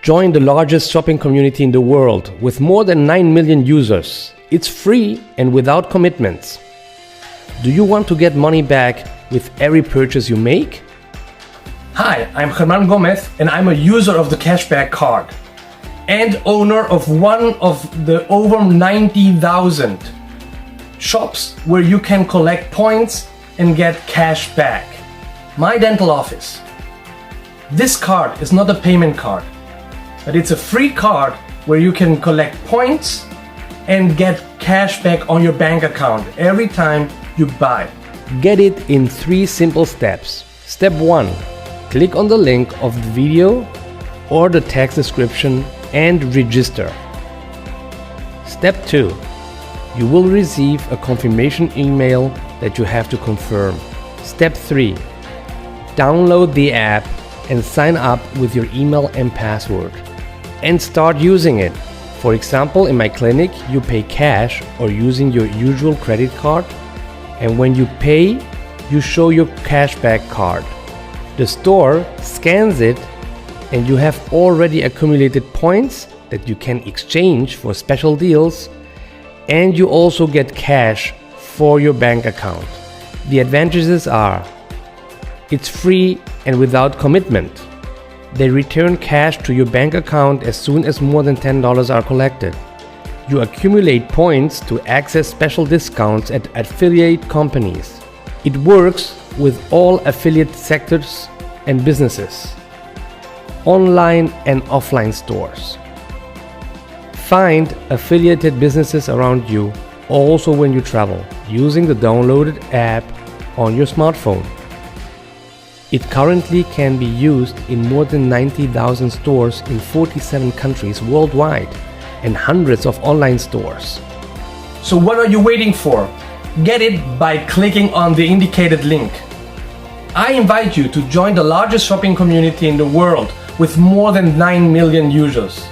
Join the largest shopping community in the world with more than 9 million users. It's free and without commitments. Do you want to get money back with every purchase you make? Hi, I'm Germán Gomez and I'm a user of the cashback card and owner of one of the over 90,000 shops where you can collect points and get cash back. My dental office. This card is not a payment card, but it's a free card where you can collect points and get cash back on your bank account every time you buy. Get it in 3 simple steps. Step 1. Click on the link of the video or the text description and register. Step 2. You will receive a confirmation email that you have to confirm. Step 3. Download the app and sign up with your email and password and start using it. For example, in my clinic, you pay cash or using your usual credit card, and when you pay, you show your cashback card. The store scans it and you have already accumulated points that you can exchange for special deals, and you also get cash for your bank account. The advantages are: it's free and without commitment. They return cash to your bank account as soon as more than $10 are collected. You accumulate points to access special discounts at affiliate companies. It works with all affiliate sectors and businesses, online and offline stores. Find affiliated businesses around you also when you travel, using the downloaded app on your smartphone. It currently can be used in more than 90,000 stores in 47 countries worldwide and hundreds of online stores. So what are you waiting for? Get it by clicking on the indicated link. I invite you to join the largest shopping community in the world with more than 9 million users.